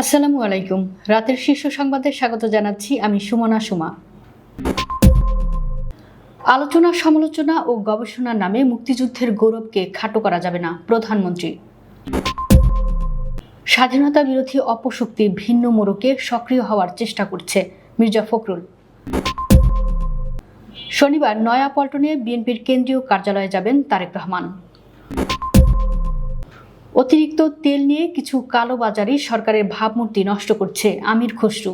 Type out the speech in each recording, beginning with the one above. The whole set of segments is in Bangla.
আসসালামু আলাইকুম। রাতের শীর্ষ সংবাদে স্বাগত জানাচ্ছি আমি সুমনা সুমা। আলোচনা, সমালোচনা ও গবেষণার নামে মুক্তিযুদ্ধের গৌরবকে খাটো করা যাবে না, প্রধানমন্ত্রী। স্বাধীনতা বিরোধী অপশক্তি ভিন্ন মোড়কে সক্রিয় হওয়ার চেষ্টা করছে, মির্জা ফখরুল। শনিবার নয়াপল্টনে বিএনপির কেন্দ্রীয় কার্যালয়ে যাবেন তারেক রহমান। অতিরিক্ত তেল নিয়ে কিছু কালোবাজারি সরকারের ভাবমূর্তি নষ্ট করছে আমির খসরু।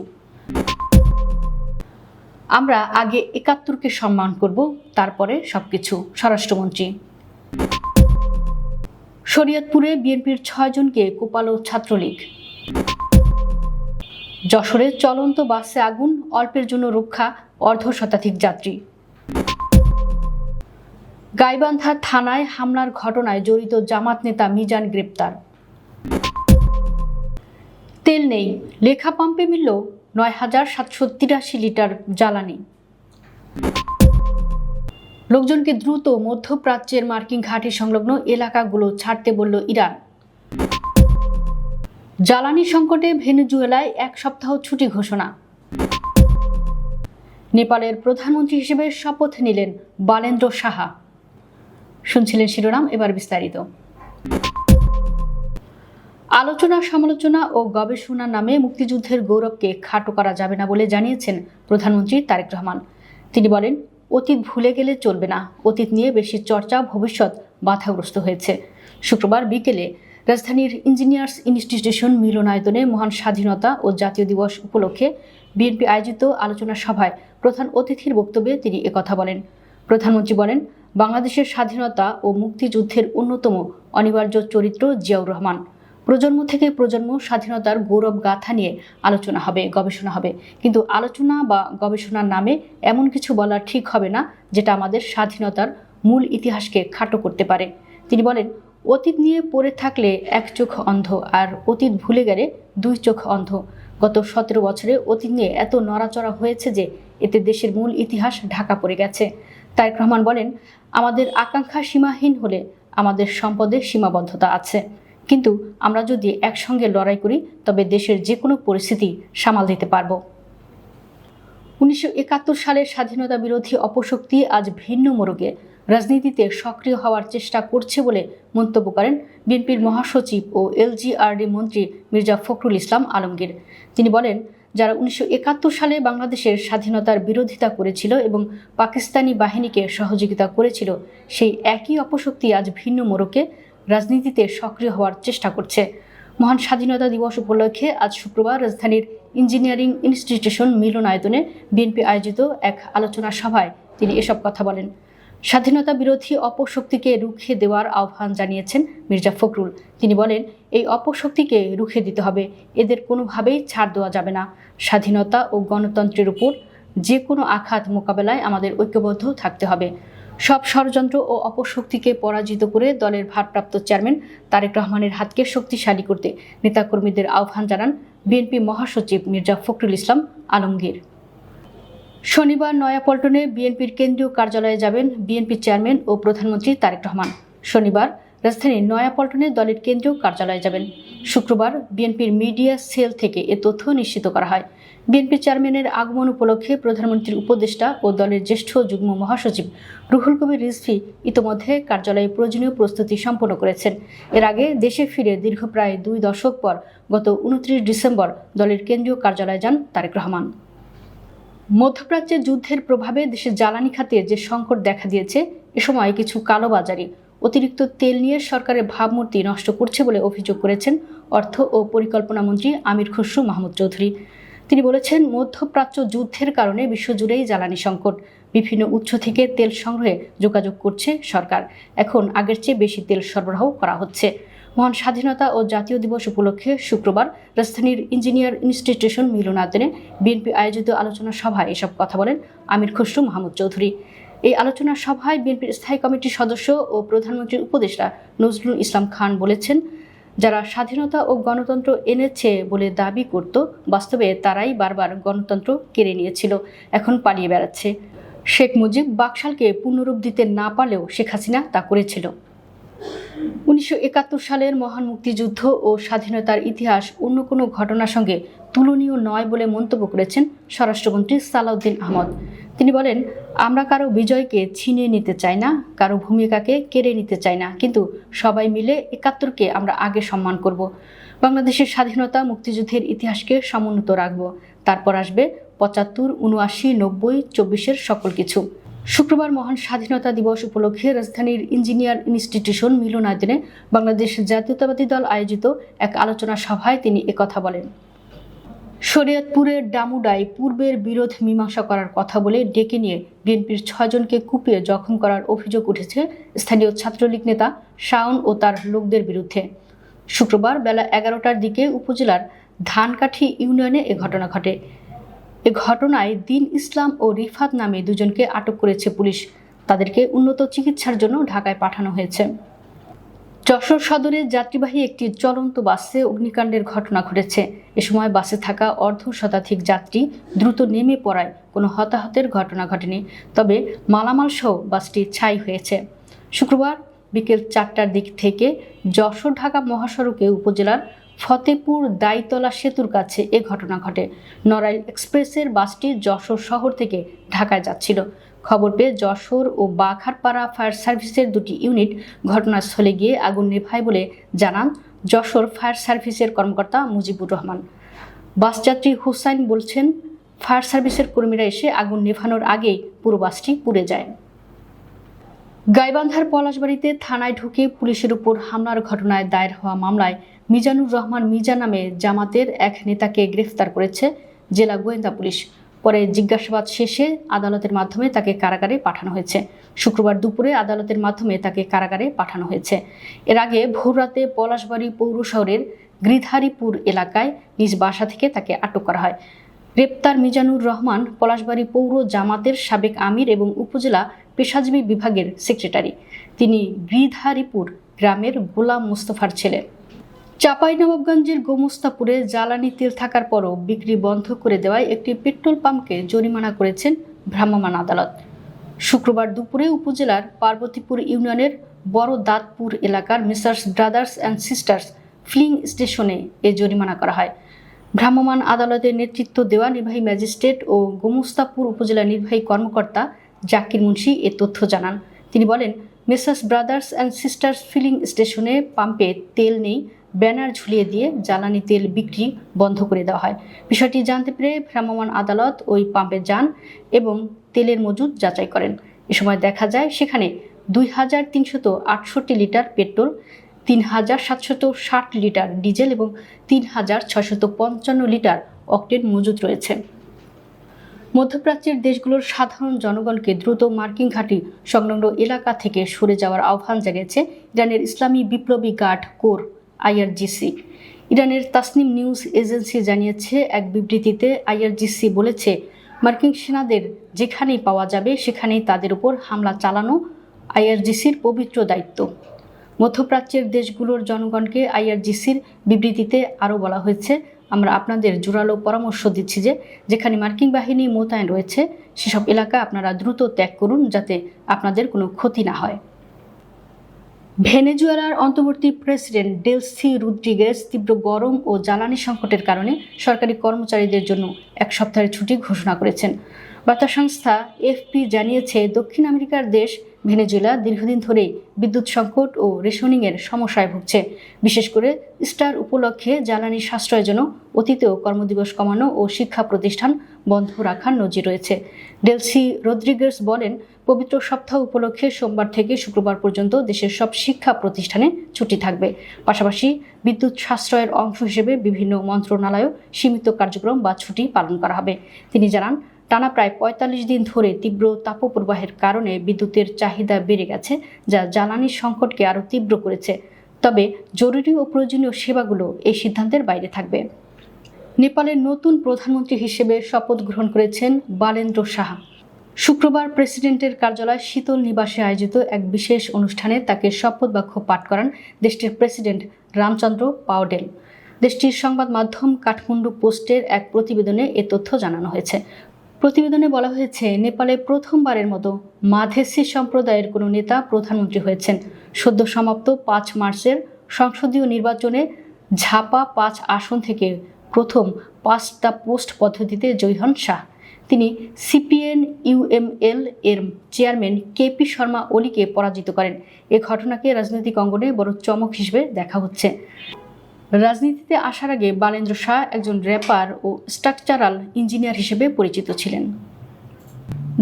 আমরা আগে ৭১কে সম্মান করব, তারপরে সবকিছু, স্বরাষ্ট্রমন্ত্রী। শরীয়তপুরে বিএনপির ৬ জনকে কোপালো ছাত্রলীগ। যশোরে চলন্ত বাসে আগুন, অল্পের জন্য রক্ষা অর্ধশতাধিক যাত্রী। গাইবান্ধা থানায় হামলার ঘটনায় জড়িত জামাত নেতা মিজান গ্রেপ্তার। তেল নেই, লেখা পাম্পে মিলল ৯,৭৮৩ লিটার জ্বালানি। লোকজনকে দ্রুত মধ্যপ্রাচ্যের মার্কিন ঘাঁটি সংলগ্ন এলাকাগুলো ছাড়তে বলল ইরান। জ্বালানি সংকটে ভেনেজুয়েলায় ১ সপ্তাহ ছুটি ঘোষণা। নেপালের প্রধানমন্ত্রী হিসেবে শপথ নিলেন বালেন্দ্র সাহা। শুনছিলেন শিরোনাম, এবার বিস্তারিত। আলোচনা, সমালোচনা ও গবেষণার নামে মুক্তিযুদ্ধের গৌরবকে খাটো করা যাবে না বলে জানিয়েছেন প্রধানমন্ত্রী তারেক রহমান। তিনি বলেন, অতীত ভুলে গেলে চলবে না। অতীত নিয়ে বেশি চর্চা ভবিষ্যৎ বাধাগ্রস্ত হয়েছে। শুক্রবার বিকেলে রাজধানীর ইঞ্জিনিয়ার্স ইনস্টিটিউশন মিলনায়তনে মহান স্বাধীনতা ও জাতীয় দিবস উপলক্ষে বিএনপি আয়োজিত আলোচনা সভায় প্রধান অতিথির বক্তব্যে তিনি একথা বলেন। প্রধানমন্ত্রী বলেন, বাংলাদেশের স্বাধীনতা ও মুক্তিযুদ্ধের অন্যতম অনিবার্য চরিত্র জিয়াউর রহমান। প্রজন্ম থেকে প্রজন্ম স্বাধীনতার গৌরব গাথা নিয়ে আলোচনা হবে, গবেষণা হবে, কিন্তু আলোচনা বা গবেষণার নামে এমন কিছু বলা ঠিক হবে না যেটা আমাদের স্বাধীনতার মূল ইতিহাসকে খাটো করতে পারে। তিনি বলেন, অতীত নিয়ে পড়ে থাকলে এক চোখ অন্ধ, আর অতীত ভুলে গেলে ২ চোখ অন্ধ। গত ১৭ বছরে অতীত নিয়ে এত নড়াচড়া হয়েছে যে এতে দেশের মূল ইতিহাস ঢাকা পড়ে গেছে। তারেক রহমান বলেন, আমাদের আকাঙ্ক্ষা সীমাহীন হলে আমাদের সম্পদে সীমাবদ্ধতা আছে, কিন্তু আমরা যদি একসঙ্গে লড়াই করি তবে দেশের যে কোনো পরিস্থিতি সামাল দিতে পারব। ১৯৭১ সালের স্বাধীনতা বিরোধী অপশক্তি আজ ভিন্ন মোড়কে রাজনীতিতে সক্রিয় হওয়ার চেষ্টা করছে বলে মন্তব্য করেন বিএনপির মহাসচিব ও এলজিআরডি মন্ত্রী মির্জা ফখরুল ইসলাম আলমগীর। তিনি বলেন, যারা ১৯৭১ সালে বাংলাদেশের স্বাধীনতার বিরোধিতা করেছিল এবং পাকিস্তানি বাহিনীকে সহযোগিতা করেছিল, সেই একই অপশক্তি আজ ভিন্ন মোড়কে রাজনীতিতে সক্রিয় হওয়ার চেষ্টা করছে। মহান স্বাধীনতা দিবস উপলক্ষে আজ শুক্রবার রাজধানীর ইঞ্জিনিয়ারিং ইনস্টিটিউশন মিলনায়তনে বিএনপি আয়োজিত এক আলোচনা সভায় তিনি এসব কথা বলেন। স্বাধীনতা বিরোধী অপশক্তিকে রুখে দেওয়ার আহ্বান জানিয়েছেন মির্জা ফখরুল। তিনি বলেন, এই অপশক্তিকে রুখে দিতে হবে, এদের কোনোভাবেই ছাড় দেওয়া যাবে না। স্বাধীনতা ও গণতন্ত্রের উপর যে কোনো আঘাত মোকাবেলায় আমাদের ঐক্যবদ্ধ থাকতে হবে। সব ষড়যন্ত্র ও অপশক্তিকে পরাজিত করে দলের ভারপ্রাপ্ত চেয়ারম্যান তারেক রহমানের হাতকে শক্তিশালী করতে নেতাকর্মীদের আহ্বান জানান বিএনপি মহাসচিব মির্জা ফখরুল ইসলাম আলমগীর। শনিবার নয়াপল্টনে বিএনপির কেন্দ্রীয় কার্যালয়ে যাবেন বিএনপি চেয়ারম্যান ও প্রধানমন্ত্রী তারেক রহমান। শনিবার রাজধানীর নয়াপল্টনে দলের কেন্দ্রীয় কার্যালয়ে যাবেন। শুক্রবার বিএনপির মিডিয়া সেল থেকে এ তথ্য নিশ্চিত করা হয়। বিএনপি চেয়ারম্যানের আগমন উপলক্ষে প্রধানমন্ত্রীর উপদেষ্টা ও দলের জ্যেষ্ঠ যুগ্ম মহাসচিব রুহুল কবির রিজভী ইতোমধ্যে কার্যালয়ে প্রয়োজনীয় প্রস্তুতি সম্পন্ন করেছেন। এর আগে দেশে ফিরে দীর্ঘ প্রায় ২ দশক পর গত ২৯ ডিসেম্বর দলের কেন্দ্রীয় কার্যালয়ে যান তারেক রহমান। মধ্যপ্রাচ্যের যুদ্ধের প্রভাবে দেশের জ্বালানি খাতে যে সংকট দেখা দিয়েছে, এ সময় কিছু কালোবাজারি অতিরিক্ত তেল নিয়ে সরকারের ভাবমূর্তি নষ্ট করছে বলে অভিযোগ করেছেন অর্থ ও পরিকল্পনা মন্ত্রী আমির খসরু মাহমুদ চৌধুরী। তিনি বলেছেন, মধ্যপ্রাচ্য যুদ্ধের কারণে বিশ্বজুড়েই জ্বালানি সংকট। বিভিন্ন উৎস থেকে তেল সংগ্রহে যোগাযোগ করছে সরকার। এখন আগের চেয়ে বেশি তেল সরবরাহ করা হচ্ছে। মহান স্বাধীনতা ও জাতীয় দিবস উপলক্ষে শুক্রবার রাজধানীর ইঞ্জিনিয়ার ইনস্টিটিউশন মিলনায়তনে বিএনপি আয়োজিত আলোচনা সভায় এসব কথা বলেন আমির খসরু মাহমুদ চৌধুরী। এই আলোচনা সভায় বিএনপির স্থায়ী কমিটির সদস্য ও প্রধানমন্ত্রীর উপদেষ্টা নজরুল ইসলাম খান বলেছেন, যারা স্বাধীনতা ও গণতন্ত্র এনেছে বলে দাবি করত, বাস্তবে তারাই বারবার গণতন্ত্র কেড়ে নিয়েছিল, এখন পালিয়ে বেড়াচ্ছে। শেখ মুজিব বাকশালকে পুনরুপ দিতে না পারলেও শেখ হাসিনা তা করেছিল। 1971 সালের মহান মুক্তিযুদ্ধ ও স্বাধীনতার ইতিহাস অন্য কোনো ঘটনার সঙ্গে তুলনীয় নয় বলে মন্তব্য করেছেন স্বরাষ্ট্রমন্ত্রী সালাউদ্দিন আহমদ। তিনি বলেন, আমরা কারো বিজয়কে ছিনিয়ে নিতে চাই না, কারো ভূমিকাকে কেড়ে নিতে চাই না, কিন্তু সবাই মিলে 71কে আমরা আগে সম্মান করব। বাংলাদেশের স্বাধীনতা মুক্তিযুদ্ধের ইতিহাসকে সমুন্নত রাখব। তারপর আসবে 75, 79, 90, 24-এর সকল কিছু। শুক্রবার মহান স্বাধীনতা দিবস উপলক্ষে রাজধানীর ইঞ্জিনিয়ার ইনস্টিটিউশন মিলনায়তনে বাংলাদেশ জাতীয়তাবাদী দল আয়োজিত এক আলোচনা সভায় তিনি একথা বলেন। শরীয়তপুরের ডামুডায় পূর্বের বিরোধ মীমাংসা করার কথা বলে ডেকে নিয়ে বিএনপির 6 জনকে কুপিয়ে জখম করার অভিযোগ উঠেছে স্থানীয় ছাত্রলীগ নেতা শাওন ও তার লোকদের বিরুদ্ধে। শুক্রবার বেলা 11টার দিকে উপজেলার ধানকাঠি ইউনিয়নে এ ঘটনা ঘটে। এ ঘটনায় দিন ইসলাম ও রিফাত নামে দুজনকে আটক করেছে পুলিশ। তাদেরকে উন্নত চিকিৎসার জন্য ঢাকায় পাঠানো হয়েছে। যশোর সদরে যাত্রীবাহী একটি চলন্ত বাসে অগ্নিকাণ্ডের ঘটনা ঘটেছে। এ সময় বাসে থাকা অর্ধশতাধিক যাত্রী দ্রুত নেমে পড়ায় কোনো হতাহতের ঘটনা ঘটেনি, তবে মালামাল সহ বাসটি ছাই হয়েছে। শুক্রবার বিকেল 4টার দিক থেকে যশোর ঢাকা মহাসড়কে উপজেলার ফতেপুর দাইতলা সেতুর কাছে এ ঘটনা ঘটে। নড়াইল এক্সপ্রেসের বাসটি যশোর শহর থেকে ঢাকায় যাচ্ছিল। খবর পেয়ে যশোর ও বাঘারপাড়া ফায়ার সার্ভিসের 2টি ইউনিট ঘটনাস্থলে গিয়ে আগুন নেভায় বলে জানান যশোর ফায়ার সার্ভিসের কর্মকর্তা মুজিবুর রহমান। বাসযাত্রী হুসাইন বলছেন, ফায়ার সার্ভিসের কর্মীরা এসে আগুন নেভানোর আগেই পুরো বাসটি পুড়ে যায়। গাইবান্ধার পলাশবাড়িতে থানায় ঢুকে পুলিশের উপর হামলার ঘটনায় দায়ের হওয়া মামলায় মিজানুর রহমান মিজা নামে জামাতের এক নেতাকে গ্রেফতার করেছে জেলা গোয়েন্দা পুলিশ। পরে জিজ্ঞাসাবাদ শেষে আদালতের মাধ্যমে তাকে কারাগারে পাঠানো হয়েছে। শুক্রবার দুপুরে আদালতের মাধ্যমে তাকে কারাগারে পাঠানো হয়েছে। এর আগে ভোররাতে পলাশবাড়ি পৌর শহরের গৃধারীপুর এলাকায় নিজ বাসা থেকে তাকে আটক করা হয়। গ্রেপ্তার মিজানুর রহমান পলাশবাড়ি পৌর জামাতের সাবেক আমির এবং উপজেলা পেশাজীবী বিভাগের সেক্রেটারি। তিনি গৃধারীপুর গ্রামের গোলাম মোস্তফার ছেলে। চাঁপাইনবাবগঞ্জের গোমস্তাপুরে জ্বালানি তেল থাকার পরও বিক্রি বন্ধ করে দেওয়ায় একটি পেট্রোল পাম্পকে জরিমানা করেছেন ভ্রাম্যমাণ আদালত। শুক্রবার দুপুরে উপজেলার পার্বতীপুর ইউনিয়নের বড় দাঁতপুর এলাকার messrs brothers and sisters filling স্টেশনে এ জরিমানা করা হয়। ভ্রাম্যমাণ আদালতের নেতৃত্ব দেওয়া নির্বাহী ম্যাজিস্ট্রেট ও গোমস্তাপুর উপজেলা নির্বাহী কর্মকর্তা জাকির মুন্সি এ তথ্য জানান। তিনি বলেন, messrs brothers and sisters filling স্টেশনে পাম্পে তেল নেই, ব্যানার ঝুলিয়ে দিয়ে জ্বালানি তেল বিক্রি বন্ধ করে দেওয়া হয়। বিষয়টি জানতে পেরে ভ্রাম্যমাণ আদালত ওই পাম্পে যান এবং তেলের মজুদ যাচাই করেন। এ সময় দেখা যায় সেখানে 2368 লিটার পেট্রোল, 3760 লিটার ডিজেল এবং 3655 লিটার অকটেন মজুদ রয়েছে। মধ্যপ্রাচ্যের দেশগুলোর সাধারণ জনগণকে দ্রুত মার্কিন ঘাঁটি সংলগ্ন এলাকা থেকে সরে যাওয়ার আহ্বান জানিয়েছে ইরানের ইসলামী বিপ্লবী গার্ড কোর IRGC। ইরানের তাসনিম নিউজ এজেন্সি জানিয়েছে, এক বিবৃতিতে IRGC বলেছে, মার্কিন সেনাদের যেখানেই পাওয়া যাবে সেখানেই তাদের উপর হামলা চালানো IRGCর পবিত্র দায়িত্ব। মধ্যপ্রাচ্যের দেশগুলোর জনগণকে IRGCর বিবৃতিতে আরও বলা হয়েছে, আমরা আপনাদের জোরালো পরামর্শ দিচ্ছি যে যেখানে মার্কিন বাহিনী মোতায়েন রয়েছে সেসব এলাকা আপনারা দ্রুত ত্যাগ করুন যাতে আপনাদের কোনো ক্ষতি না হয়। ভেনেজুয়েলার অন্তর্বর্তী প্রেসিডেন্ট ডেলসি রদ্রিগেজ তীব্র গরম ও জ্বালানি সংকটের কারণে সরকারি কর্মচারীদের জন্য 1 সপ্তাহের ছুটি ঘোষণা করেছেন। বার্তা সংস্থা AFP জানিয়েছে, দক্ষিণ আমেরিকার দেশ ভেনেজুয়েলা দীর্ঘদিন ধরেই বিদ্যুৎ সংকট ও রেশনিংয়ের সমস্যায় ভুগছে। বিশেষ করে ইস্টার উপলক্ষে জ্বালানি সাশ্রয়ের জন্য অতীতেও কর্মদিবস কমানো ও শিক্ষা প্রতিষ্ঠান বন্ধ রাখার নজির রয়েছে। ডেলসি রদ্রিগেজ বলেন, পবিত্র সপ্তাহ উপলক্ষে সোমবার থেকে শুক্রবার পর্যন্ত দেশের সব শিক্ষা প্রতিষ্ঠানে ছুটি থাকবে। পাশাপাশি বিদ্যুৎ সাশ্রয়ের অংশ হিসেবে বিভিন্ন মন্ত্রণালয়েও সীমিত কার্যক্রম বা ছুটি পালন করা হবে। তিনি জানান, টানা প্রায় 45 দিন ধরে তীব্র তাপপ্রবাহের কারণে বিদ্যুতের চাহিদা বেড়ে গেছে, যা জ্বালানির সংকটকে আরও তীব্র করেছে। তবে জরুরি ও প্রয়োজনীয় সেবাগুলো এই সিদ্ধান্তের বাইরে থাকবে। নেপালের নতুন প্রধানমন্ত্রী হিসেবে শপথ গ্রহণ করেছেন বালেন্দ্র সাহা। শুক্রবার প্রেসিডেন্টের কার্যালয় শীতল নিবাসে আয়োজিত এক বিশেষ অনুষ্ঠানে তাকে শপথ বাক্য পাঠ করান দেশটির প্রেসিডেন্ট রামচন্দ্র পাওডেল। দেশটির সংবাদ মাধ্যম কাঠমান্ডু পোস্টের এক প্রতিবেদনে এ তথ্য জানানো হয়েছে। প্রতিবেদনে বলা হয়েছে, নেপালে প্রথমবারের মতো মাধেসি সম্প্রদায়ের কোনো নেতা প্রধানমন্ত্রী হয়েছেন। সদ্য সমাপ্ত 5 মার্চের সংসদীয় নির্বাচনে ঝাপা 5 আসন থেকে প্রথম 5টা পোস্ট পদ্ধতিতে জয়ী হন শাহ। তিনি সিপিএন ইউএমএল এর চেয়ারম্যান কেপি শর্মা ওলিকে পরাজিত করেন। এ ঘটনাকে রাজনৈতিক অঙ্গনে বড় চমক হিসেবে দেখা হচ্ছে। রাজনীতিতে আসার আগে বালেন্দ্র শাহ একজন র্যাপার ও স্ট্রাকচারাল ইঞ্জিনিয়ার হিসেবে পরিচিত ছিলেন।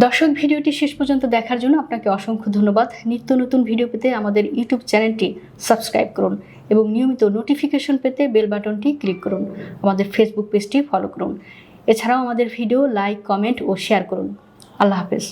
দর্শক, ভিডিওটি শেষ পর্যন্ত দেখার জন্য আপনাকে অসংখ্য ধন্যবাদ। নিত্য নতুন ভিডিও পেতে আমাদের ইউটিউব চ্যানেলটি সাবস্ক্রাইব করুন এবং নিয়মিত নোটিফিকেশন পেতে বেল বাটনটি ক্লিক করুন। আমাদের ফেসবুক পেজটি ফলো করুন। এছাড়াও আমাদের ভিডিও লাইক, কমেন্ট ও শেয়ার করুন। আল্লাহ হাফেজ।